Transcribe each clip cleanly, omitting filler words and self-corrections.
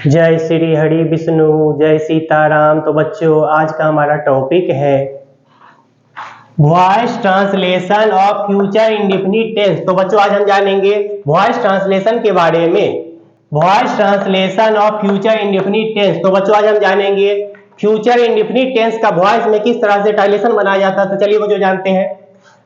जय श्री हरि विष्णु, जय सीताराम। तो बच्चों, आज का हमारा टॉपिक है voice translation of future indefinite tense. तो बच्चों, आज हम जानेंगे वॉइस ट्रांसलेशन के बारे में। Voice translation of future indefinite tense. तो बच्चों, आज हम जानेंगे फ्यूचर इंडेफिनिट टेंस का वॉइस में किस तरह से ट्रांसलेशन बनाया जाता है। तो चलिए बच्चों जानते हैं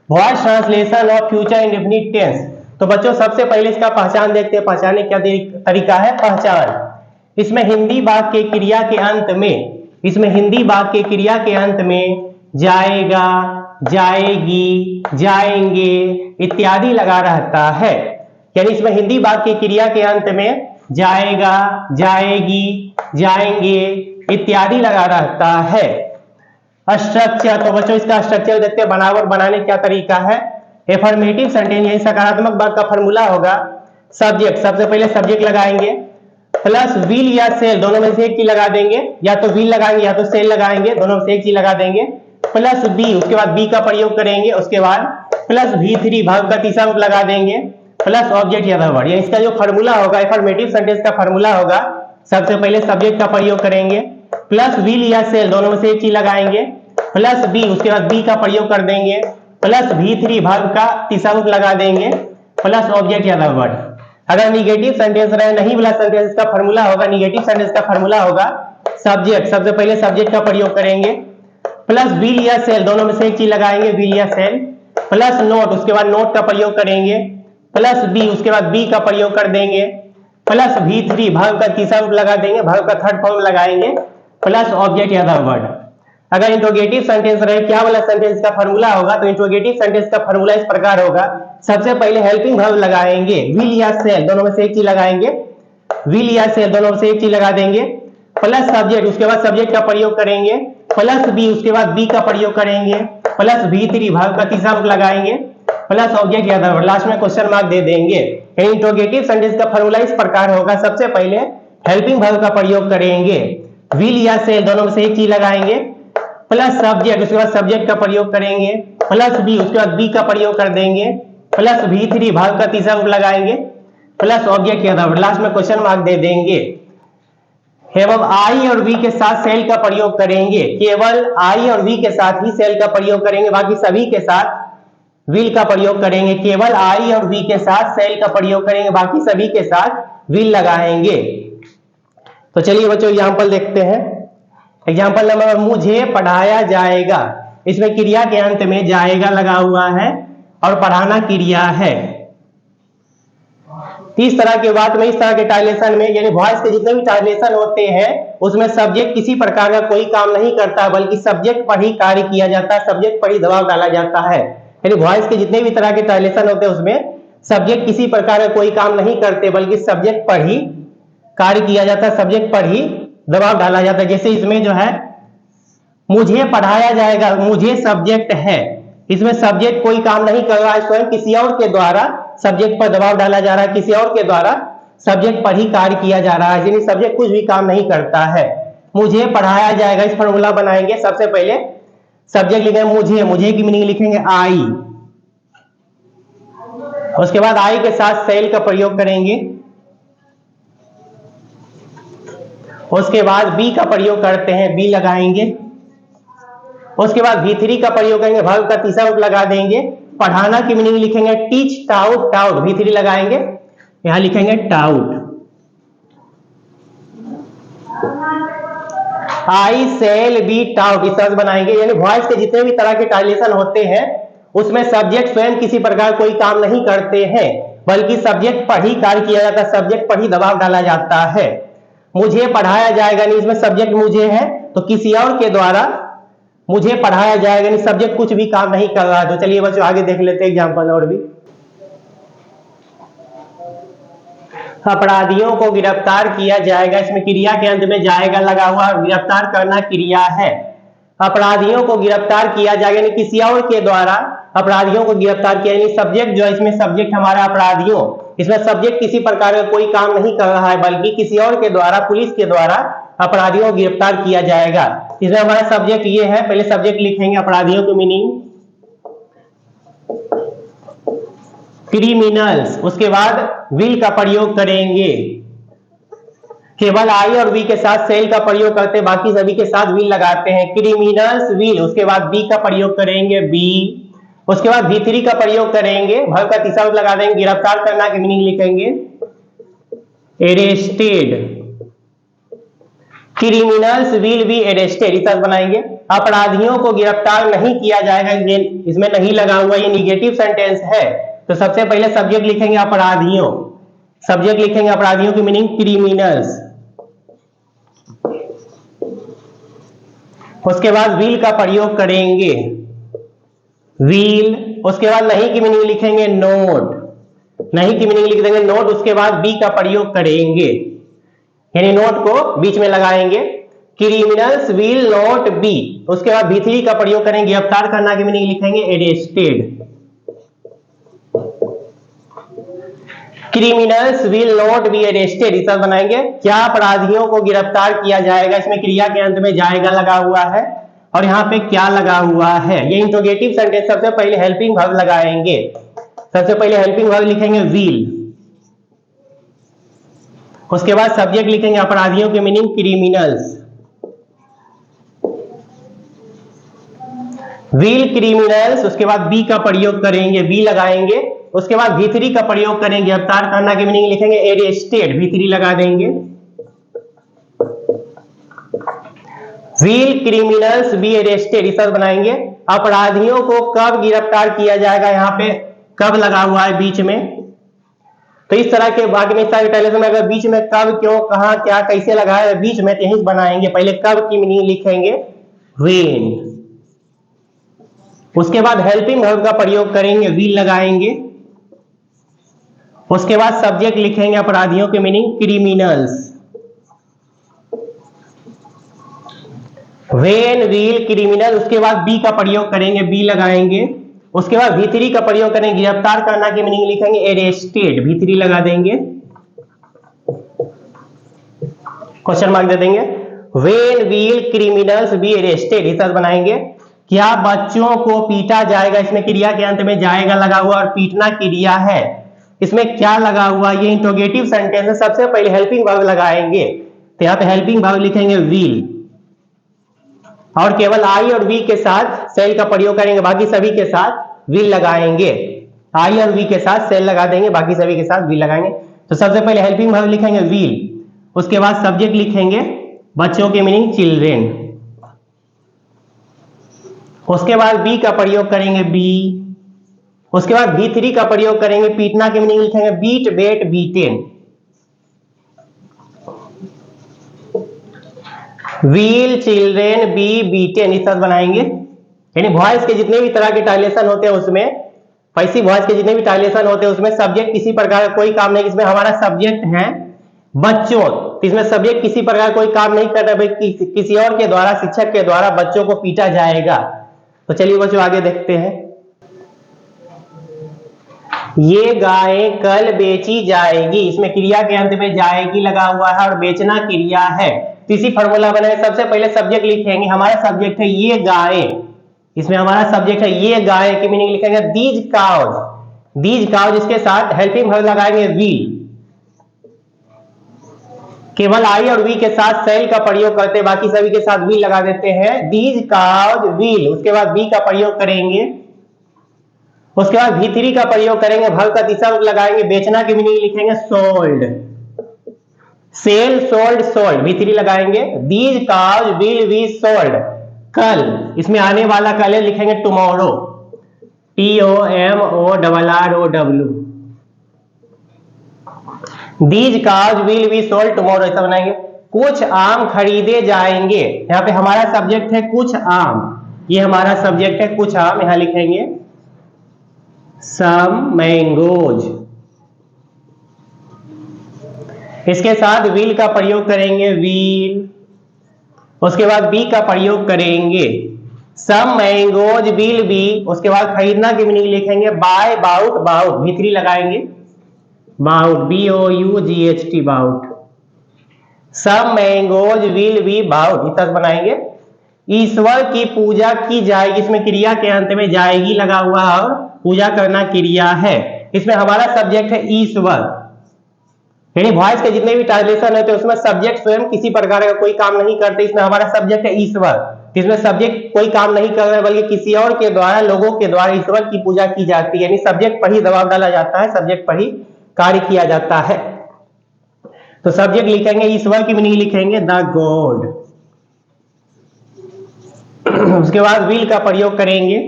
voice translation of future indefinite tense. तो बच्चों, सबसे पहले इसका पहचान देखते हैं। पहचाने क्या तरीका है? पहचान। इसमें हिंदी वाक्य के क्रिया के अंत में, हिंदी वाक्य के क्रिया के अंत में जाएगा, जाएगी, जाएंगे इत्यादि लगा रहता है। यानी इसमें हिंदी वाक्य की क्रिया के अंत में जाएगा, जाएगी, जाएंगे इत्यादि लगा रहता है। स्ट्रक्चर। तो बच्चों, इसका स्ट्रक्चर देखते हैं। बनावट बनाने क्या तरीका है? एफर्मेटिव सेंटेंस यानी सकारात्मक वाक्य का फॉर्मूला होगा सब्जेक्ट। सबसे पहले सब्जेक्ट लगाएंगे प्लस विल या सेल, दोनों में से एक चीज लगा देंगे। या तो विल लगाएंगे या तो सेल लगाएंगे, दोनों में से एक चीज लगा देंगे। प्लस बी, उसके बाद बी का प्रयोग करेंगे। उसके बाद प्लस V3 भाग का तीसरा रूप लगा देंगे प्लस ऑब्जेक्ट या वर्ड। ये इसका जो फॉर्मूला होगा, एफर्मेटिव सेंटेंस का फॉर्मूला होगा, सबसे पहले सब्जेक्ट का प्रयोग करेंगे प्लस विल या सेल, दोनों में से एक चीज लगाएंगे प्लस बी, उसके बाद बी का प्रयोग कर देंगे प्लस V3 भाग का तीसरा रूप लगा देंगे प्लस ऑब्जेक्ट या वर्ड। अगर निगेटिव सेंटेंस रहे, नहीं वाला सेंटेंस का फॉर्मूला होगा, निगेटिव सेंटेंस का फॉर्मूला होगा सब्जेक्ट। सबसे पहले सब्जेक्ट का प्रयोग करेंगे प्लस विल या सेल, दोनों में से एक चीज लगाएंगे विल या सेल प्लस नोट, उसके बाद नोट का प्रयोग करेंगे प्लस बी, उसके बाद बी का प्रयोग कर देंगे प्लस V3 भाग का तीसरा रूप लगा देंगे, भाग का थर्ड फॉर्म लगाएंगे प्लस ऑब्जेक्ट या वर्ड। अगर इंट्रोगेटिव सेंटेंस रहे, क्या वाला सेंटेंस का फॉर्मूला होगा? तो इंट्रोगेटिव सेंटेंस का फॉर्मूला इस प्रकार होगा। सबसे पहले हेल्पिंग वर्ब लगाएंगे विल या सेल, दोनों में से एक चीज लगाएंगे विल या सेल, दोनों में से एक चीज लगा देंगे प्लस सब्जेक्ट, उसके बाद सब्जेक्ट का प्रयोग करेंगे प्लस बी, उसके बाद बी का प्रयोग करेंगे प्लस V3 भाग का तीसरा रूप लगाएंगे प्लस ऑब्जेक्ट या वर्ड। लास्ट में क्वेश्चन मार्क दे देंगे। इंट्रोगेटिव सेंटेंस का फॉर्मूला इस प्रकार होगा। सबसे पहले हेल्पिंग वर्ब का प्रयोग करेंगे विल या सेल, दोनों में से एक चीज लगाएंगे प्लस सब्जेक्ट, उसके बाद सब्जेक्ट का प्रयोग करेंगे प्लस बी, उसके बाद बी का प्रयोग कर देंगे प्लस V3 भाग का तीसरा रूप लगाएंगे प्लस ऑब्जेक्ट या वर्ड। लास्ट में क्वेश्चन मार्क दे देंगे। केवल आई और वी के साथ सेल का प्रयोग करेंगे, केवल आई और वी के साथ ही सेल का प्रयोग करेंगे, बाकी सभी के साथ विल का प्रयोग करेंगे। केवल आई और वी के साथ सेल का प्रयोग करेंगे, बाकी सभी के साथ विल लगाएंगे। तो चलिए बच्चों एग्जांपल देखते हैं। एग्जांपल नंबर, मुझे पढ़ाया जाएगा। इसमें क्रिया के अंत में जाएगा लगा हुआ है और पढ़ाना क्रिया है। इस तरह के बात में, इस तरह के ट्रांसलेशन में, यानी वॉइस के जितने भी ट्रांसलेशन होते हैं उसमें सब्जेक्ट किसी प्रकार का कोई काम नहीं करता, बल्कि सब्जेक्ट पर ही कार्य किया जाता है, सब्जेक्ट पर ही दबाव डाला जाता है। यानी वॉइस के जितने भी तरह के ट्रांसलेशन होते हैं उसमें सब्जेक्ट किसी प्रकार का कोई काम नहीं करते, बल्कि सब्जेक्ट पर ही कार्य किया जाता है, सब्जेक्ट पर ही दबाव डाला जाता है। जैसे इसमें जो है मुझे पढ़ाया जाएगा, मुझे सब्जेक्ट है, इसमें सब्जेक्ट कोई काम नहीं कर रहा है, स्वयं किसी और के द्वारा सब्जेक्ट पर दबाव डाला जा रहा है, किसी और के द्वारा सब्जेक्ट पर ही कार्य किया जा रहा है, यानी सब्जेक्ट कुछ भी काम नहीं करता है। मुझे पढ़ाया जाएगा, इस फॉर्मूला बनाएंगे। सबसे पहले सब्जेक्ट लिखेंगे मुझे, मुझे की मीनिंग लिखेंगे आई, उसके बाद आई के साथ सेल का प्रयोग करेंगे, उसके बाद बी का प्रयोग करते हैं, बी लगाएंगे, उसके बाद V3 का प्रयोग करेंगे, वर्ब का तीसरा रूप लगा देंगे। पढ़ाना की मीनिंग लिखेंगे टीच, टाउट, टाउट V3 लगाएंगे, यहां लिखेंगे टाउट। आई सेल बी टाउट, इस तरह से बनाएंगे। यानी वॉइस के जितने भी तरह के ट्रांसलेशन होते हैं उसमें सब्जेक्ट स्वयं किसी प्रकार कोई काम नहीं करते हैं, बल्कि सब्जेक्ट पर ही कार्य किया जाता है, सब्जेक्ट पर ही दबाव डाला जाता है। मुझे पढ़ाया जाएगा, नहीं इसमें सब्जेक्ट मुझे है तो किसी और के द्वारा मुझे पढ़ाया जाएगा, नहीं सब्जेक्ट कुछ भी काम नहीं कर रहा है। तो चलिए बच्चों आगे देख लेते हैं एग्जांपल और भी। अपराधियों को गिरफ्तार किया जाएगा, इसमें क्रिया के अंत में जाएगा लगा हुआ, गिरफ्तार करना क्रिया है। अपराधियों को गिरफ्तार किया जाएगा, यानी किसी और के द्वारा अपराधियों को गिरफ्तार किया, यानी सब्जेक्ट जो है, इसमें सब्जेक्ट हमारा अपराधियों, इसमें सब्जेक्ट किसी प्रकार का कोई काम नहीं कर रहा है, बल्कि किसी और के द्वारा, पुलिस के द्वारा अपराधियों को गिरफ्तार किया जाएगा। इसमें हमारा सब्जेक्ट ये है, पहले सब्जेक्ट लिखेंगे अपराधियों की मीनिंग क्रिमिनल्स, उसके बाद विल का प्रयोग करेंगे, केवल आई और वी के साथ सेल का प्रयोग करते, बाकी सभी के साथ विल लगाते हैं। क्रिमिनल्स विल, उसके बाद बी का प्रयोग करेंगे बी, उसके बाद V3 का प्रयोग करेंगे, वर्ब का तीसरा रूप लगा देंगे, गिरफ्तार करना की मीनिंग लिखेंगे arrested. Criminals will be arrested, इस तरह बनाएंगे। अपराधियों को गिरफ्तार नहीं किया जाएगा, इसमें नहीं लगा हुआ, ये निगेटिव सेंटेंस है, तो सबसे पहले सब्जेक्ट लिखेंगे अपराधियों, सब्जेक्ट लिखेंगे अपराधियों की मीनिंग क्रिमिनल्स, उसके बाद विल का प्रयोग करेंगे विल, उसके बाद नहीं की मीनिंग लिखेंगे नोट, नहीं की मीनिंग लिख देंगे नोट, उसके बाद बी का प्रयोग करेंगे, यानी नोट को बीच में लगाएंगे। क्रिमिनल्स विल नॉट बी, उसके बाद V3 का प्रयोग करेंगे, गिरफ्तार करना की मीनिंग लिखेंगे arrested. Criminals will not be arrested, इस तरह बनाएंगे। क्या अपराधियों को गिरफ्तार किया जाएगा, इसमें क्रिया के अंत में जाएगा लगा हुआ है, और यहाँ पे क्या लगा हुआ है, ये इंट्रोगेटिव सेंटेंस। सबसे पहले हेल्पिंग वर्ब लगाएंगे, सबसे पहले हेल्पिंग वर्ब लिखेंगे विल, उसके बाद सब्जेक्ट लिखेंगे अपराधियों की मीनिंग क्रिमिनल्स, विल क्रिमिनल्स, उसके बाद बी का प्रयोग करेंगे, बी लगाएंगे, उसके बाद V3 का प्रयोग करेंगे, गिरफ्तार करना की मीनिंग लिखेंगे अरेस्टेड, V3 लगा देंगे। विल क्रिमिनल्स बी अरेस्टेड, इस तरह बनाएंगे। अपराधियों को कब गिरफ्तार किया जाएगा, यहाँ पे कब लगा हुआ है बीच में, तो इस तरह के बाकी में इस तरह के में अगर बीच में कब, क्यों, कहां, क्या, कैसे लगा है बीच में, यही बनाएंगे। पहले कब की मीनिंग लिखेंगे व्हेन, उसके बाद हेल्पिंग वर्ब का प्रयोग करेंगे, विल लगाएंगे, उसके बाद सब्जेक्ट लिखेंगे अपराधियों की meaning criminals, when will criminal, उसके बाद बी का प्रयोग करेंगे, बी लगाएंगे, उसके बाद V3 का प्रयोग करेंगे, गिरफ्तार करना की मीनिंग लिखेंगे अरेस्टेड, V3 लगा देंगे, क्वेश्चन मार्क दे देंगे। When will criminals be arrested, इस तरह बनाएंगे। क्या बच्चों को पीटा जाएगा, इसमें क्रिया के अंत में जाएगा लगा हुआ, और पीटना क्रिया है, इसमें क्या लगा हुआ, ये इंट्रोगेटिव सेंटेंस है। सबसे पहले हेल्पिंग वर्ब लगाएंगे, तो यहाँ पे हेल्पिंग वर्ब लिखेंगे विल, और केवल आई और वी के साथ सेल का प्रयोग करेंगे, बाकी सभी के साथ विल लगाएंगे। आई और वी के साथ सेल लगा देंगे, बाकी सभी के साथ विल लगाएंगे। तो सबसे पहले हेल्पिंग वर्ब लिखेंगे विल, उसके बाद सब्जेक्ट लिखेंगे बच्चों के मीनिंग चिल्ड्रेन, उसके बाद बी का प्रयोग करेंगे बी, उसके बाद V3 का प्रयोग करेंगे, पीटना की मीनिंग लिखेंगे beat, bet, beaten. Will children be beaten, इस तरह बनाएंगे। यानी वॉइस के जितने भी तरह के टाइलेशन होते हैं उसमें, पैसिव वॉइस के जितने भी टाइलेशन होते हैं उसमें सब्जेक्ट किसी प्रकार का कोई काम नहीं, इसमें हमारा सब्जेक्ट है बच्चों, तो इसमें सब्जेक्ट किसी प्रकार कोई काम नहीं कर रहा, किसी और के द्वारा, शिक्षक के द्वारा बच्चों को पीटा जाएगा। तो चलिए बच्चों आगे देखते हैं। ये गाय कल बेची जाएगी, इसमें क्रिया के अंत में जाएगी लगा हुआ है, और बेचना क्रिया है। तो इसी फॉर्मूला बनाए, सबसे पहले सब्जेक्ट लिखेंगे, हमारा सब्जेक्ट है ये गाय, इसमें हमारा सब्जेक्ट है ये गाय की मीनिंग लिखेंगे दीज काउज, दीज काउज, इसके साथ हेल्पिंग वर्ब लगाएंगे विल, केवल आई और वी के साथ सेल का प्रयोग करते, बाकी सभी के साथ विल लगा देते हैं, दीज काउज विल, उसके बाद बी का प्रयोग करेंगे, उसके बाद V3 का प्रयोग करेंगे, वर्ब का तीसरा रूप लगाएंगे, बेचना की मीनिंग लिखेंगे sold, cell, sold, sold, V3 लगाएंगे। These cows will be sold, कल, इसमें आने वाला कल है, लिखेंगे tomorrow, TOMORROW, these cows will be sold tomorrow, ऐसा बनाएंगे। कुछ आम खरीदे जाएंगे, यहाँ पे हमारा सब्जेक्ट है कुछ आम, ये हमारा सब्जेक्ट है कुछ आम, यहां लिखेंगे सम मैंगोज, इसके साथ विल का प्रयोग करेंगे विल, उसके बाद बी का प्रयोग करेंगे, सम मैंगोज विल बी, उसके बाद खरीदना की मीनिंग लिखेंगे बाय, बाउट, बाउट, V3 लगाएंगे, bought, BOUGHT, bought, some mangoes will be bought, इस तरह बनाएंगे। ईश्वर की पूजा की जाएगी, इसमें क्रिया के अंत में जाएगी लगा हुआ, और पूजा करना क्रिया है, इसमें हमारा सब्जेक्ट है ईश्वर, यानी वॉइस के जितने भी ट्रांसलेशन होते हैं उसमें सब्जेक्ट स्वयं किसी प्रकार का कोई काम नहीं करते। इसमें हमारा सब्जेक्ट है ईश्वर, इसमें सब्जेक्ट कोई काम नहीं कर रहे बल्कि किसी और के द्वारा, लोगों के द्वारा ईश्वर की पूजा की जाती है। यानी सब्जेक्ट पर ही दबाव डाला जाता है, सब्जेक्ट पर ही कार्य किया जाता है। तो सब्जेक्ट लिखेंगे, ईश्वर की मीनिंग लिखेंगे द गॉड। उसके बाद विल का प्रयोग करेंगे,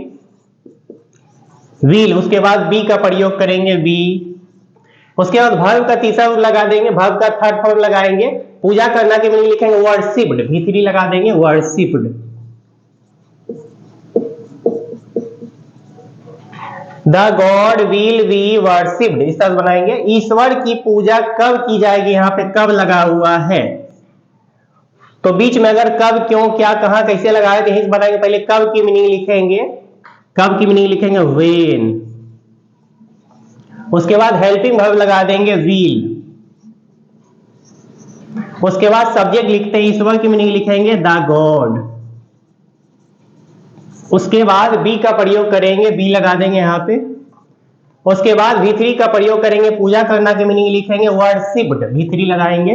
विल। उसके बाद बी का प्रयोग करेंगे, बी। उसके बाद वर्ब का तीसरा रूप लगा देंगे, वर्ब का थर्ड फॉर्म लगाएंगे। पूजा करना की मीनिंग लिखेंगे वर्शिप्ड, भी3 लगा देंगे, worshipped. The God will be worshipped, इस तरह बनाएंगे। ईश्वर की पूजा कब की जाएगी, यहां पे कब लगा हुआ है, तो बीच में अगर कब, क्यों, क्या, कहां, कैसे लगाए तो यहीं बनाएंगे। पहले कब की मीनिंग लिखेंगे, कब की मीनिंग लिखेंगे व्हेन। उसके बाद हेल्पिंग वर्ब लगा देंगे विल। उसके बाद सब्जेक्ट लिखते हैं, ईश्वर की मीनिंग लिखेंगे द गॉड। उसके बाद बी का प्रयोग करेंगे, बी लगा देंगे यहां पे। उसके बाद भी3 का प्रयोग करेंगे, पूजा करना की मीनिंग लिखेंगे वर्शिप्ड, भी3 लगाएंगे।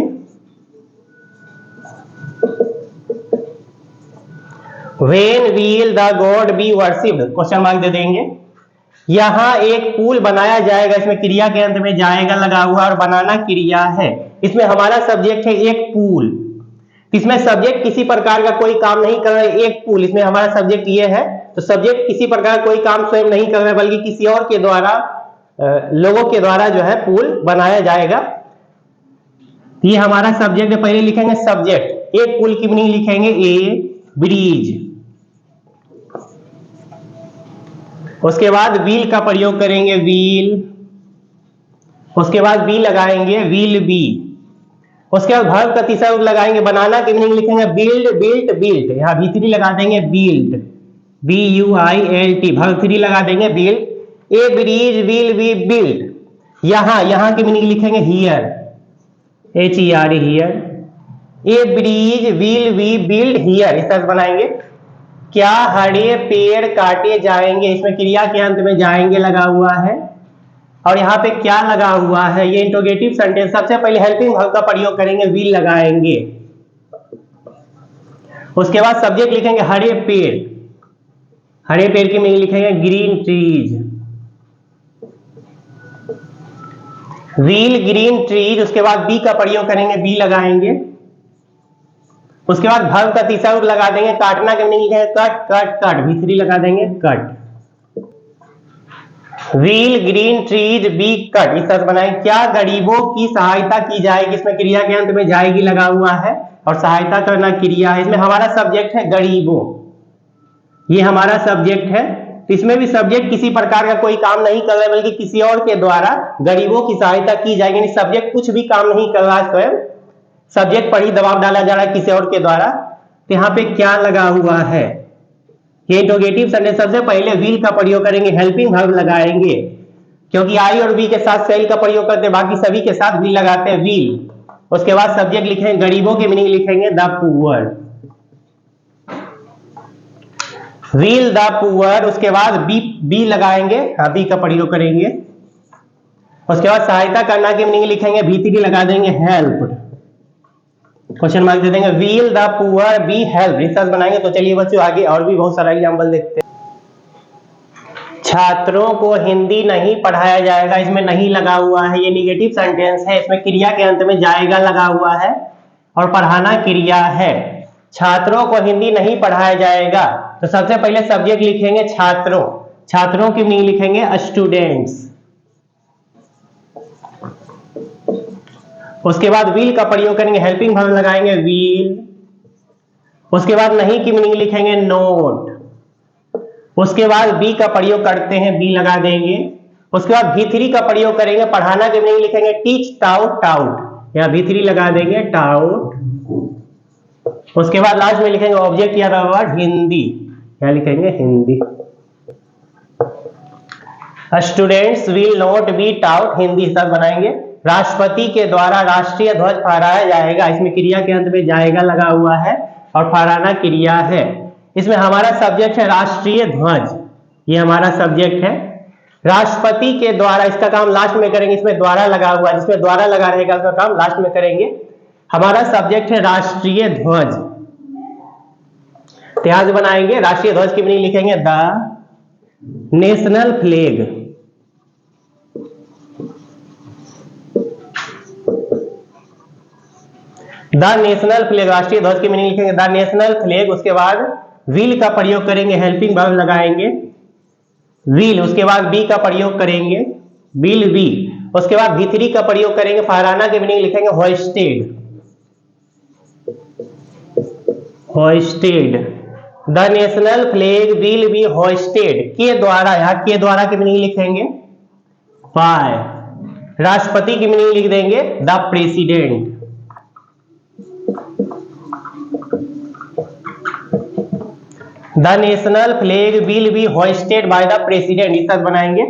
When will the god be worshipped, question mark दे देंगे। यहां एक पुल बनाया जाएगा, इसमें क्रिया के अंत में जाएगा लगा हुआ और बनाना क्रिया है। इसमें हमारा सब्जेक्ट है एक पुल, इसमें सब्जेक्ट किसी प्रकार का कोई काम नहीं कर रहा है, एक पुल, इसमें हमारा सब्जेक्ट ये है। तो सब्जेक्ट किसी प्रकार कोई काम स्वयं नहीं कर रहा है बल्कि किसी और के द्वारा, लोगों के द्वारा जो है पुल बनाया जाएगा। ये हमारा सब्जेक्ट है। पहले लिखेंगे सब्जेक्ट, एक पुल की मीनिंग लिखेंगे ए ब्रिज। उसके बाद विल का प्रयोग करेंगे विल। उसके बाद बी लगाएंगे विल बी। उसके बाद वर्ब का तीसरा रूप लगाएंगे, बनाना की मीनिंग लिखेंगे बिल्ड बिल्ट बिल्ट, यहां भी3 लगा देंगे बिल्ड, BUILT, वर्ब 3 लगा देंगे build. A bridge will be build, यहां की मीनिंग लिखेंगे here, HER here. A bridge will be build here, इस तरह बनाएंगे। क्या हरे पेड़ काटे जाएंगे, इसमें क्रिया के अंत में जाएंगे लगा हुआ है और यहाँ पे क्या लगा हुआ है, ये इंट्रोगेटिव सेंटेंस। सबसे पहले हेल्पिंग वर्ब का प्रयोग करेंगे, विल लगाएंगे। उसके बाद सब्जेक्ट लिखेंगे हरे पेड़, हरे पेड़ की मीनिंग लिखेंगे green trees, will green trees. उसके बाद बी का प्रयोग करेंगे, बी लगाएंगे। उसके बाद वर्ब का तीसरा रूप लगा देंगे, काटना के मीनिंग है कट कट कट, भी3 लगा देंगे cut. Will green trees be cut, इस तरह बनाएंगे। क्या गरीबों की सहायता की जाएगी, इसमें क्रिया के अंत में जाएगी लगा हुआ है और सहायता करना क्रिया है। इसमें हमारा सब्जेक्ट है गरीबों, ये हमारा सब्जेक्ट है। तो इसमें भी सब्जेक्ट किसी प्रकार का कोई काम नहीं कर रहा है बल्कि किसी और के द्वारा गरीबों की सहायता की जाएगी। यानी सब्जेक्ट कुछ भी काम नहीं कर रहा है, स्वयं सब्जेक्ट पर ही दबाव डाला जा रहा है किसी और के द्वारा। तो यहाँ पे क्या लगा हुआ है, ये इंट्रोगेटिव सेंटेंस। सबसे पहले विल का प्रयोग करेंगे, हेल्पिंग वर्ब लगाएंगे, क्योंकि आई और बी के साथ सेल का प्रयोग करते हैं, बाकी सभी के साथ विल लगाते हैं, विल। उसके बाद सब्जेक्ट लिखेंगे, गरीबों की मीनिंग लिखेंगे the poor, will the poor. उसके बाद बी लगाएंगे, बी का प्रयोग करेंगे। उसके बाद सहायता करना की मीनिंग लिखेंगे, भी3 लगा देंगे, हेल्प। क्वेश्चन मार्क दे देंगे, will the poor B help, research बनाएंगे। तो चलिए बच्चों आगे और भी बहुत सारा एग्जाम्पल देखते हैं। छात्रों को हिंदी नहीं पढ़ाया जाएगा, इसमें नहीं लगा हुआ है, ये निगेटिव सेंटेंस है। इसमें क्रिया के अंत में जाएगा लगा हुआ है और पढ़ाना क्रिया है। छात्रों को हिंदी नहीं पढ़ाया जाएगा, तो सबसे पहले सब्जेक्ट लिखेंगे छात्रों, छात्रों की मीनिंग लिखेंगे स्टूडेंट्स। उसके बाद विल का प्रयोग करेंगे, हेल्पिंग वर्ब लगाएंगे विल। उसके बाद नहीं की मीनिंग लिखेंगे नोट। उसके बाद बी का प्रयोग करते हैं, बी लगा देंगे। उसके बाद भी3 का प्रयोग करेंगे, पढ़ाना की मीनिंग लिखेंगे टीच टाउट टाउट, या भी3 लगा देंगे टाउट। उसके बाद लास्ट में लिखेंगे ऑब्जेक्ट या वर्ड हिंदी, क्या लिखेंगे Hindi. Students will not B taut Hindi, सब बनाएंगे। राष्ट्रपति के द्वारा राष्ट्रीय ध्वज फहराया जाएगा, इसमें क्रिया के अंत में जाएगा लगा हुआ है और फहराना क्रिया है। इसमें हमारा सब्जेक्ट है राष्ट्रीय ध्वज, ये हमारा सब्जेक्ट है। राष्ट्रपति के द्वारा, इसका काम लास्ट में करेंगे, इसमें द्वारा लगा हुआ है, जिसमें द्वारा लगा रहेगा उसका काम लास्ट में करेंगे। हमारा सब्जेक्ट है राष्ट्रीय ध्वज। ध्यान से बनाएंगे, राष्ट्रीय ध्वज की मीनिंग लिखेंगे the national flag. The national flag, राष्ट्रीय ध्वज की मीनिंग लिखेंगे द नेशनल फ्लैग। उसके बाद विल का प्रयोग करेंगे, हेल्पिंग वर्ब लगाएंगे विल। उसके बाद बी का प्रयोग करेंगे विल बी। उसके बाद V3 का प्रयोग करेंगे, फहराना की मीनिंग लिखेंगे hoisted. Hoisted, the national flag will be hoisted के द्वारा, यहां के द्वारा की मीनिंग लिखेंगे बाय। राष्ट्रपति की मीनिंग लिख देंगे the president. The national flag will be hoisted by the president, इस तरह बनाएंगे।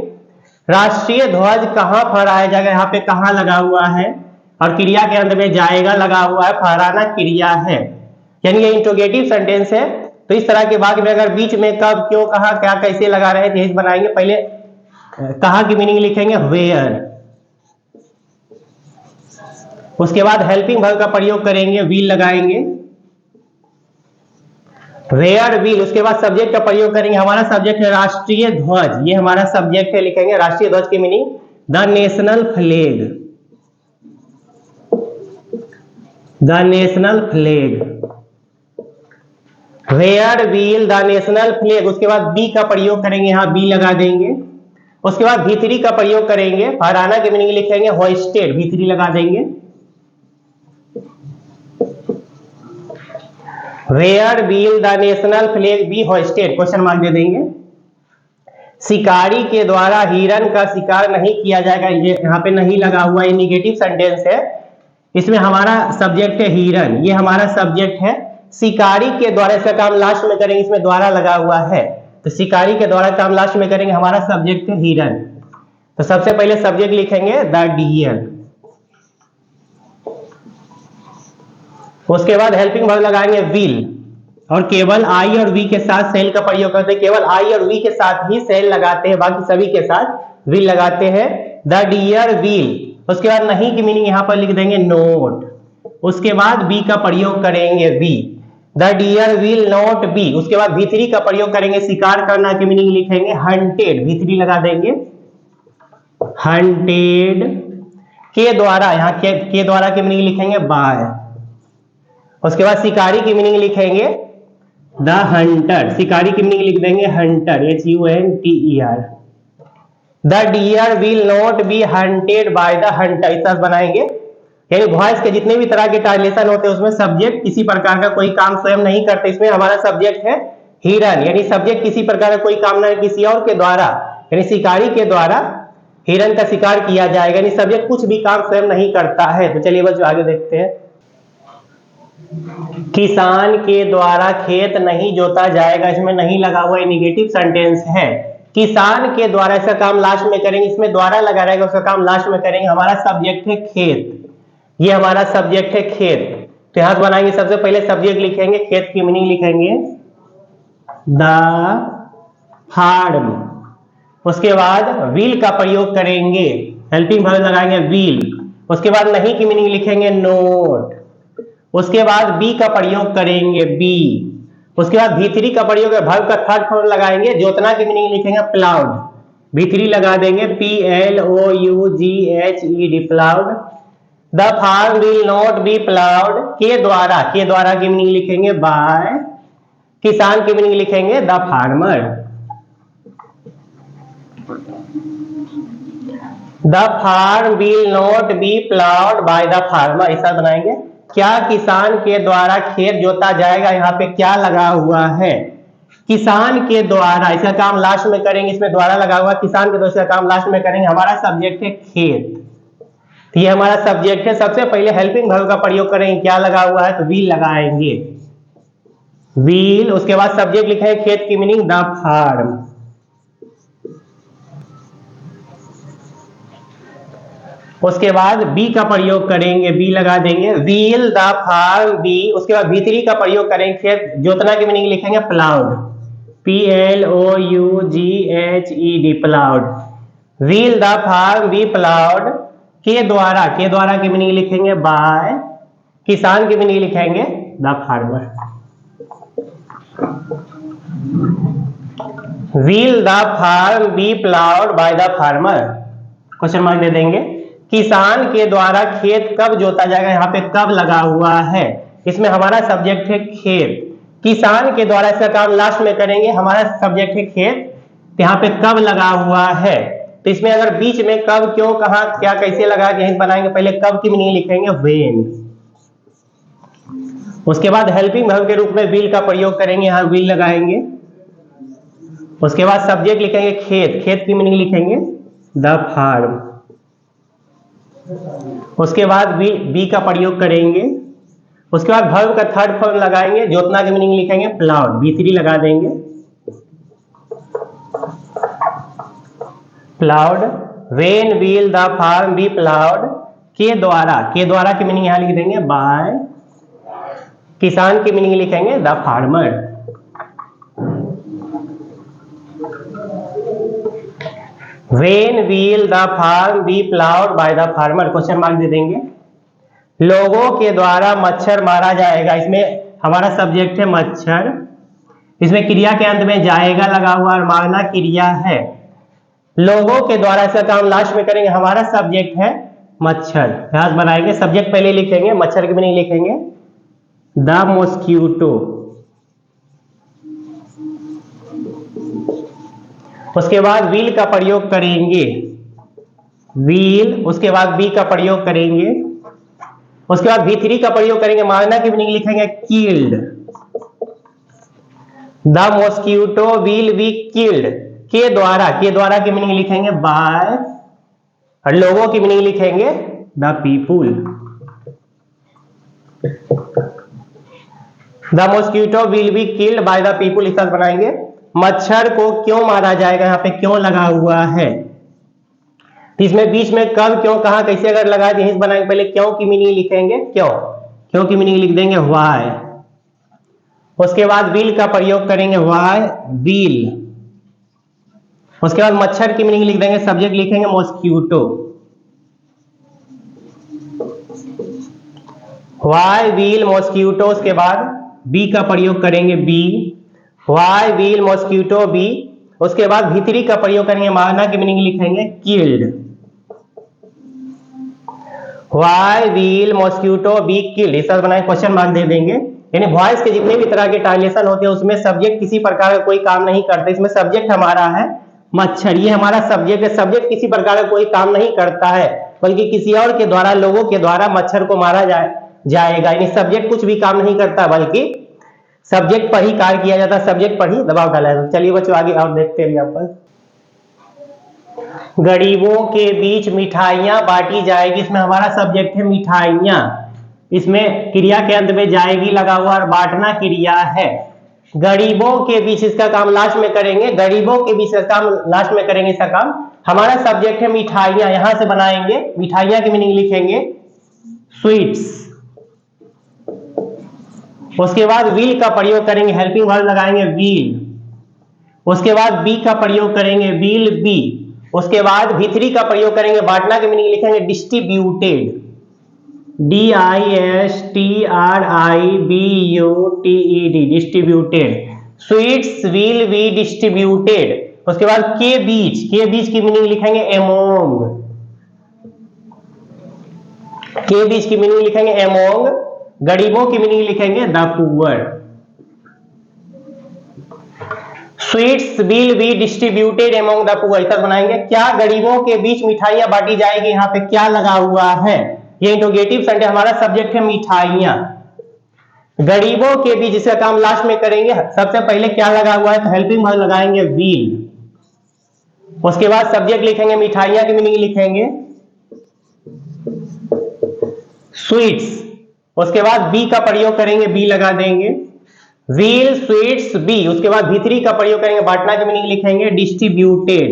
राष्ट्रीय ध्वज कहां फहराया जाएगा, यहाँ पे कहां लगा हुआ है, और क्रिया के अंत में जाएगा लगा हुआ है, फहराना क्रिया है, यानी ये इंट्रोगेटिव सेंटेंस है। तो इस तरह के वाक्य में अगर बीच में कब, क्यों, कहा, क्या, कैसे लगा रहे थे, इस बनाएंगे। पहले कहां की मीनिंग लिखेंगे वेयर। उसके बाद हेल्पिंग वर्ब का प्रयोग करेंगे, विल लगाएंगे वेयर विल। उसके बाद सब्जेक्ट का प्रयोग करेंगे, हमारा सब्जेक्ट है राष्ट्रीय ध्वज, ये हमारा सब्जेक्ट है, लिखेंगे राष्ट्रीय ध्वज की meaning the national flag. The national flag, where will the national flag. उसके बाद बी का प्रयोग करेंगे, यहां बी लगा देंगे। उसके बाद V3 का प्रयोग करेंगे, फहराना की मीनिंग लिखेंगे होइस्टेड, V3 लगा देंगे। Where will the national flag be hoisted, question mark दे देंगे। शिकारी के द्वारा हिरन का शिकार नहीं किया जाएगा, ये यहाँ पे नहीं लगा हुआ, ये निगेटिव सेंटेंस है। इसमें हमारा सब्जेक्ट है हिरन, ये हमारा सब्जेक्ट है। शिकारी के द्वारा, इसका काम लास्ट में करेंगे, इसमें द्वारा लगा हुआ है, तो शिकारी के द्वारा काम लास्ट में करेंगे, हमारा सब्जेक्ट है हिरन। तो सबसे पहले सब्जेक्ट लिखेंगे द डियर। उसके बाद हेल्पिंग वर्ब लगाएंगे विल, और केवल आई और वी के साथ सेल का प्रयोग करते हैं, केवल आई और वी के साथ ही सेल लगाते हैं, बाकी सभी के साथ विल लगाते हैं। The deer will. उसके बाद नहीं की मीनिंग यहां पर लिख देंगे नोट। उसके बाद बी का प्रयोग करेंगे be, the deer will not be. उसके बाद V3 का प्रयोग करेंगे, शिकार करना की मीनिंग लिखेंगे हंटेड, V3 लगा देंगे हंटेड के द्वारा, यहाँ के द्वारा की मीनिंग लिखेंगे बाय। उसके बाद शिकारी की मीनिंग लिखेंगे द हंटर, शिकारी की मीनिंग लिख देंगे hunter, HUNTER। The deer will not be hunted by the hunter, इस तरह बनाएंगे। यानी वॉइस के जितने भी तरह के ट्रांसलेशन होते हैं उसमें सब्जेक्ट किसी प्रकार का कोई काम स्वयं नहीं करते। इसमें हमारा सब्जेक्ट है हिरन, यानी सब्जेक्ट किसी प्रकार का कोई काम नहीं, किसी और के द्वारा, यानी शिकारी के द्वारा हिरन का शिकार किया जाएगा, यानी सब्जेक्ट कुछ भी काम स्वयं नहीं करता है। तो चलिए बच्चों आगे देखते हैं। किसान के द्वारा खेत नहीं जोता जाएगा, इसमें नहीं लगा हुआ, नेगेटिव सेंटेंस है। किसान के द्वारा, इसका काम लास्ट में करेंगे, इसमें द्वारा लगा रहेगा, उसका काम लास्ट में करेंगे। हमारा सब्जेक्ट है खेत, ये हमारा सब्जेक्ट है खेत। तो यहां बनाएंगे, सबसे पहले सब्जेक्ट लिखेंगे, खेत की मीनिंग लिखेंगे द फार्म। उसके बाद विल का प्रयोग करेंगे, हेल्पिंग वर्ब लगाएंगे विल। उसके बाद नहीं की मीनिंग लिखेंगे नोट। उसके बाद बी का प्रयोग करेंगे बी। उसके बाद V3 का प्रयोग, वर्ब का थर्ड फॉर्म लगाएंगे, जोतना की मीनिंग लिखेंगे प्लाउड, V3 लगा देंगे PLOUGHED ploughed. The farm will not be ploughed के द्वारा, के द्वारा की मीनिंग लिखेंगे बाय। किसान की मीनिंग लिखेंगे the farmer. The farm will not be ploughed by the farmer, ऐसा बनाएंगे। क्या किसान के द्वारा खेत जोता जाएगा, यहाँ पे क्या लगा हुआ है, किसान के द्वारा, इसका काम लास्ट में करेंगे, इसमें द्वारा लगा हुआ, किसान के द्वारा काम लास्ट में करेंगे। हमारा सब्जेक्ट है खेत, तो ये हमारा सब्जेक्ट है। सबसे पहले हेल्पिंग वर्ब का प्रयोग करेंगे, क्या लगा हुआ है, तो विल लगाएंगे विल। उसके बाद सब्जेक्ट लिखेंगे खेत की मीनिंग द फार्म। उसके बाद बी का प्रयोग करेंगे, बी लगा देंगे व्हील द फार्म बी। उसके बाद V3 का प्रयोग करेंगे, खेत जोतना की मीनिंग लिखेंगे ploughed, PLOUGHED ploughed. Will the farm be ploughed, के द्वारा की मीनिंग लिखेंगे बाय, किसान की मीनिंग लिखेंगे the farmer. Will the farm be ploughed by the farmer, question mark दे देंगे। किसान के द्वारा खेत कब जोता जाएगा, यहाँ पे कब लगा हुआ है, इसमें हमारा सब्जेक्ट है खेत, किसान के द्वारा इसका काम लास्ट में करेंगे, हमारा सब्जेक्ट है खेत, यहाँ पे कब लगा हुआ है, तो इसमें अगर बीच में कब, क्यों, कहां, क्या, कैसे लगा, यहीं बनाएंगे। पहले कब की मीनिंग लिखेंगे व्हेन, उसके बाद हेल्पिंग वर्ब के रूप में विल का प्रयोग करेंगे, यहाँ विल लगाएंगे। उसके बाद सब्जेक्ट लिखेंगे खेत, खेत की मीनिंग लिखेंगे द फार्म। उसके बाद बी का प्रयोग करेंगे। उसके बाद वर्ब का थर्ड फॉर्म लगाएंगे, जोतना की मीनिंग लिखेंगे प्लाउड, B3 लगा देंगे, ploughed. When will the farm be ploughed, के द्वारा की मीनिंग यहां लिख देंगे बाय, किसान की मीनिंग लिखेंगे the farmer. When will the farm be ploughed by the farmer, question mark दे देंगे। लोगों के द्वारा मच्छर मारा जाएगा, इसमें हमारा सब्जेक्ट है मच्छर, इसमें क्रिया के अंत में जाएगा लगा हुआ और मारना क्रिया है। लोगों के द्वारा इसका काम लास्ट में करेंगे, हमारा सब्जेक्ट है मच्छर, यहां बनाएंगे, सब्जेक्ट पहले लिखेंगे, मच्छर की मीनिंग लिखेंगे द मॉस्क्यूटो। उसके बाद विल का प्रयोग करेंगे, विल, उसके बाद बी का प्रयोग करेंगे, उसके बाद V3 का प्रयोग करेंगे, मारना की मीनिंग लिखेंगे killed, the mosquito will be killed. के द्वारा की मीनिंग लिखेंगे बाय, और लोगों की मीनिंग लिखेंगे the people. The mosquito will be killed by the people, इस तरह बनाएंगे। मच्छर को क्यों मारा जाएगा, यहाँ पे क्यों लगा हुआ है, तो इसमें बीच में कब, क्यों, कहां, कैसे अगर लगाए तो यहीं बनाएंगे। पहले क्यों की मीनिंग लिखेंगे, क्यों की मीनिंग लिख देंगे व्हाई। उसके बाद विल का प्रयोग करेंगे व्हाई विल। उसके बाद मच्छर की मीनिंग लिख देंगे, सब्जेक्ट लिखेंगे मॉस्क्यूटो, व्हाई विल मॉस्क्यूटो। उसके बाद बी का प्रयोग करेंगे be, why will mosquito be. उसके बाद V3 का प्रयोग करेंगे, मारना की मीनिंग लिखेंगे killed, why will mosquito be killed, इस तरह बनाए, क्वेश्चन मार्क दे देंगे। यानी वॉइस के जितने भी तरह के ट्रांसलेशन होते हैं उसमें सब्जेक्ट किसी प्रकार का कोई काम नहीं करते, इसमें सब्जेक्ट हमारा है मच्छर, ये हमारा सब्जेक्ट है, सब्जेक्ट किसी प्रकार का कोई काम नहीं करता है, बल्कि किसी और के द्वारा, लोगों के द्वारा मच्छर को मारा जाएगा। यानी सब्जेक्ट कुछ भी काम नहीं करता, बल्कि सब्जेक्ट पर ही कार्य किया जाता है, सब्जेक्ट पर ही दबाव डाला जाता है। चलिए बच्चों आगे और देखते हैं यहाँ पर। गरीबों के बीच मिठाइयां बांटी जाएगी, इसमें हमारा सब्जेक्ट है मिठाइयां, इसमें क्रिया के अंत में जाएगी लगा हुआ और बांटना क्रिया है। गरीबों के बीच, इसका काम लास्ट में करेंगे, गरीबों के बीच का काम लास्ट में करेंगे, इसका काम हमारा सब्जेक्ट है मिठाइयां, यहां से बनाएंगे, मिठाइयां की मीनिंग लिखेंगे स्वीट्स। उसके बाद विल का प्रयोग करेंगे, हेल्पिंग वर्ब लगाएंगे विल। उसके बाद बी का प्रयोग करेंगे विल बी। उसके बाद V3 का प्रयोग करेंगे, बांटना की मीनिंग लिखेंगे distributed, DISTRIBUTED, distributed. Sweets will be distributed. उसके बाद के बीच की मीनिंग लिखेंगे एमोंग, के बीच की मीनिंग लिखेंगे एमोंग। गरीबों की मीनिंग लिखेंगे the poor. Sweets will be distributed among the poor, इतना बनाएंगे। क्या गरीबों के बीच मिठाइयां बांटी जाएगी, यहाँ पे क्या लगा हुआ है, ये इंट्रोगेटिव सेंटेंस, हमारा सब्जेक्ट है मिठाइयां। गरीबों के बीच, इसका काम लास्ट में करेंगे, सबसे पहले क्या लगा हुआ है, तो हेल्पिंग वर्ब लगाएंगे विल। उसके बाद सब्जेक्ट लिखेंगे मिठाइयां की मीनिंग लिखेंगे स्वीट्स। उसके बाद बी का प्रयोग करेंगे, बी लगा देंगे व्हील स्वीट्स बी। उसके बाद V3 का प्रयोग करेंगे, बांटना की मीनिंग लिखेंगे distributed,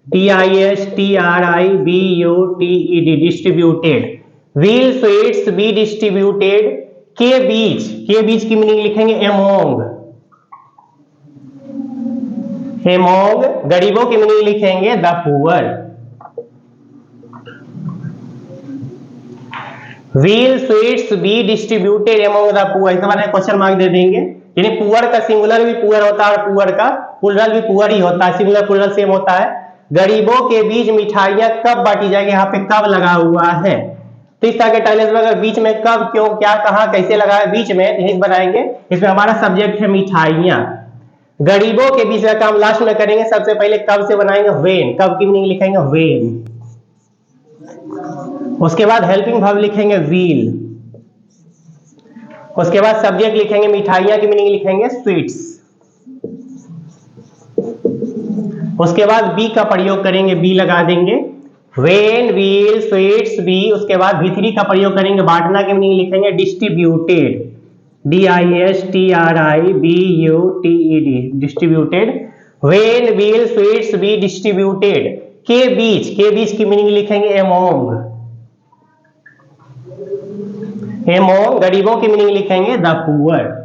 DISTRIBUTED, distributed. Wheel sweets be distributed. के बीच की मीनिंग लिखेंगे एमोंग, एमोंग। गरीबों की मीनिंग लिखेंगे the poor. Will sweets be distributed among the poor, इसके बारे में क्वेश्चन मार्क दे देंगे। यानी पुअर का सिंगुलर भी पुअर होता है और पुअर का प्लुरल भी पुअर ही होता है, सिंगुलर प्लुरल सेम होता है। गरीबों के बीच मिठाइयां कब बांटी जाएगी, यहाँ पे कब लगा हुआ है। तो इस तरह के टाइलेस में अगर बीच में कब, क्यों, क्या, कहाँ, कैसे लगा है बीच में, यही बनाएंगे। इसमें हमारा सब्जेक्ट है मिठाइयां। गरीबों के बीच का काम लास्ट में करेंगे। सबसे पहले कब से बनाएंगे, व्हेन, कब की मीनिंग लिखेंगे व्हेन। उसके बाद हेल्पिंग वर्ब लिखेंगे विल। उसके बाद सब्जेक्ट लिखेंगे मिठाइयां की मीनिंग लिखेंगे स्वीट्स। उसके बाद बी का प्रयोग करेंगे, बी लगा देंगे व्हेन विल स्वीट्स बी। उसके बाद भी3 का प्रयोग करेंगे, बांटना की मीनिंग लिखेंगे distributed, DISTRIBUTED, distributed. When will sweets be distributed, के बीच की मीनिंग लिखेंगे अमोंग, अमोंग। गरीबों की मीनिंग लिखेंगे the poor.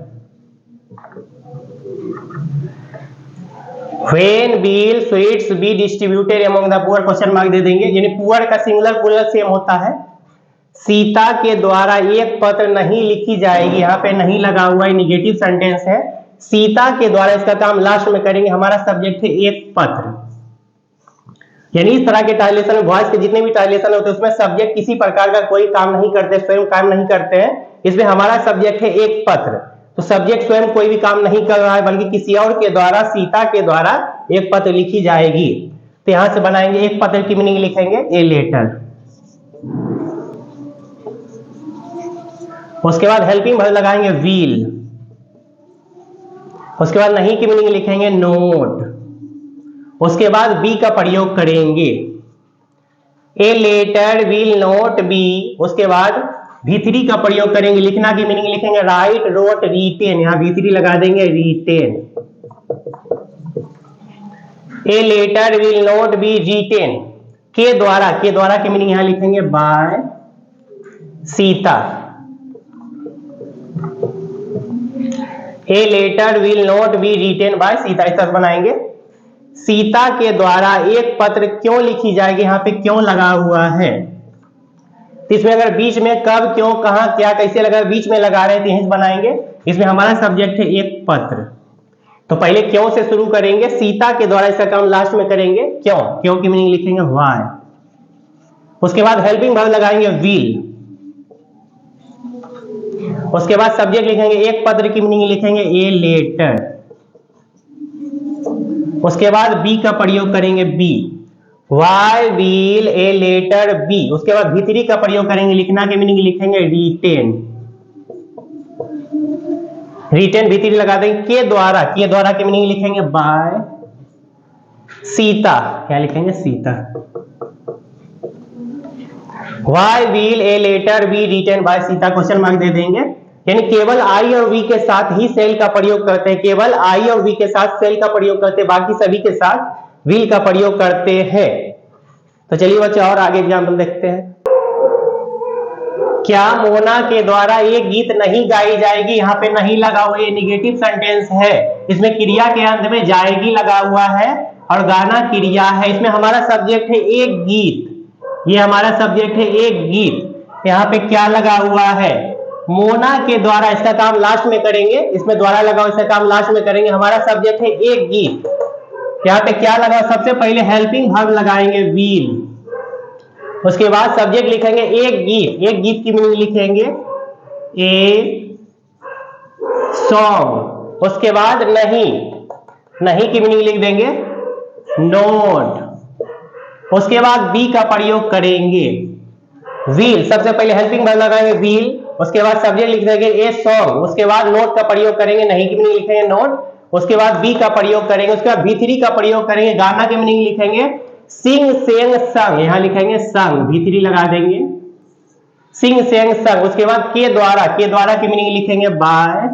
When will sweets be distributed among the poor, question mark दे देंगे। यानी पुअर का सिंगुलर प्लुरल सेम होता है। सीता के द्वारा एक पत्र नहीं लिखी जाएगी, यहाँ पे नहीं लगा हुआ है, निगेटिव सेंटेंस है। सीता के द्वारा, इसका काम लास्ट में करेंगे। हमारा सब्जेक्ट है एक पत्र। यानी इस तरह के ट्रांसलेशन में वॉइस के जितने भी ट्रांसलेशन होते हैं उसमें सब्जेक्ट किसी प्रकार का कोई काम नहीं करते, स्वयं काम नहीं करते हैं। इसमें हमारा सब्जेक्ट है एक पत्र, तो सब्जेक्ट स्वयं कोई भी काम नहीं कर रहा है, बल्कि किसी और के द्वारा, सीता के द्वारा एक पत्र लिखी जाएगी। तो यहां से बनाएंगे, एक पत्र की मीनिंग लिखेंगे ए लेटर। उसके बाद हेल्पिंग वर्ब लगाएंगे विल। उसके बाद नहीं की मीनिंग लिखेंगे नोट। उसके बाद बी का प्रयोग करेंगे, a letter will not be. उसके बाद भी3 का प्रयोग करेंगे, लिखना की मीनिंग लिखेंगे राइट, रोट, रीटेन। यहां भी3 लगा देंगे, written. A letter will not be written, के द्वारा की मीनिंग यहां लिखेंगे by Sita. A letter will not be written by Sita, इस तरह बनाएंगे। सीता के द्वारा एक पत्र क्यों लिखी जाएगी, यहां पे क्यों लगा हुआ है। तो इसमें अगर बीच में कब, क्यों, कहां, क्या, कैसे लगा, बीच में लगा रहे हैं तो यहीं बनाएंगे। इसमें हमारा सब्जेक्ट है एक पत्र, तो पहले क्यों से शुरू करेंगे, सीता के द्वारा इसका काम लास्ट में करेंगे। क्यों की मीनिंग लिखेंगे व्हाई। उसके बाद हेल्पिंग वर्ब लगाएंगे विल। उसके बाद सब्जेक्ट लिखेंगे, एक पत्र की मीनिंग लिखेंगे ए लेटर। उसके बाद बी का प्रयोग करेंगे be, why will a letter be. उसके बाद भी3 का प्रयोग करेंगे, लिखना की मीनिंग लिखेंगे रिटेन। रिटेन भी3 लगा देंगे। के द्वारा की मीनिंग लिखेंगे बाय सीता, क्या लिखेंगे Sita. Why will a letter be written by Sita, question mark दे देंगे। यानी केवल आई और वी के साथ ही सेल का प्रयोग करते हैं, केवल आई और वी के साथ सेल का प्रयोग करते हैं, बाकी सभी के साथ विल का प्रयोग करते हैं। तो चलिए बच्चे और आगे एग्जाम्पल देखते हैं। क्या मोना के द्वारा एक गीत नहीं गाई जाएगी, यहाँ पे नहीं लगा हुआ, ये निगेटिव सेंटेंस है। इसमें क्रिया के अंत में जाएगी लगा हुआ है और गाना क्रिया है। इसमें हमारा सब्जेक्ट है एक गीत, ये हमारा सब्जेक्ट है एक गीत। यहाँ पे क्या लगा हुआ है, मोना के द्वारा, इसका काम लास्ट में करेंगे। इसमें द्वारा लगा हुआ, इसका काम लास्ट में करेंगे। हमारा सब्जेक्ट है एक गीत, यहाँ पे क्या लगा, सबसे पहले हेल्पिंग वर्ब लगाएंगे विल। उसके बाद सब्जेक्ट लिखेंगे एक गीत, एक गीत की मीनिंग लिखेंगे ए सॉन्ग। उसके बाद नहीं की मीनिंग लिख देंगे नोट। उसके बाद बी का प्रयोग करेंगे विल, सबसे पहले हेल्पिंग वर्ब लगाएंगे विल। उसके बाद सब्जेक्ट लिख देंगे ए सॉन्ग। उसके बाद नोट का प्रयोग करेंगे, नहीं की मीनिंग लिखेंगे नोट। उसके बाद बी का प्रयोग करेंगे, उसके बाद भी3 का प्रयोग करेंगे, गाना की मीनिंग लिखेंगे सिंग सेंग संग, यहां लिखेंगे संग, भी3 लगा देंगे सिंग सेंग संग। उसके बाद के द्वारा की मीनिंग लिखेंगे बाय।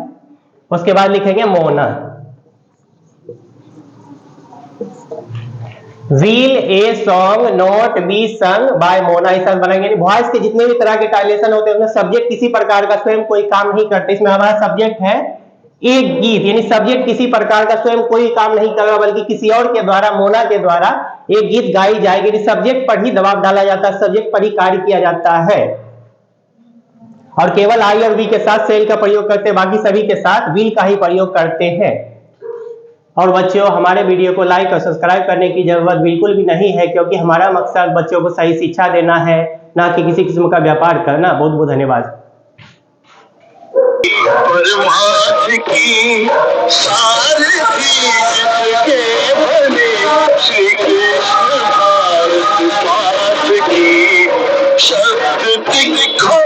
उसके बाद लिखेंगे Mona. Will a song not be sung by Mona, ऐसा बनाएंगे। वॉइस के जितने भी तरह के ट्रांसलेशन होते हैं उसमें सब्जेक्ट किसी प्रकार का स्वयं कोई काम नहीं करते। इसमें हमारा सब्जेक्ट है एक गीत, यानी सब्जेक्ट किसी प्रकार का स्वयं कोई काम नहीं कर रहा, बल्कि किसी और के द्वारा, मोना के द्वारा एक गीत गाई जाएगी। सब्जेक्ट पर ही दबाव डाला जाता है, सब्जेक्ट पर ही कार्य किया जाता है। और केवल आई और वी के साथ सेल का प्रयोग करते हैं, बाकी सभी के साथ विल का ही प्रयोग करते हैं। और बच्चों हमारे वीडियो को लाइक और सब्सक्राइब करने की जरूरत बिल्कुल भी नहीं है, क्योंकि हमारा मकसद बच्चों को सही शिक्षा देना है, ना कि किसी किस्म का व्यापार करना। बहुत बहुत धन्यवाद। शब्द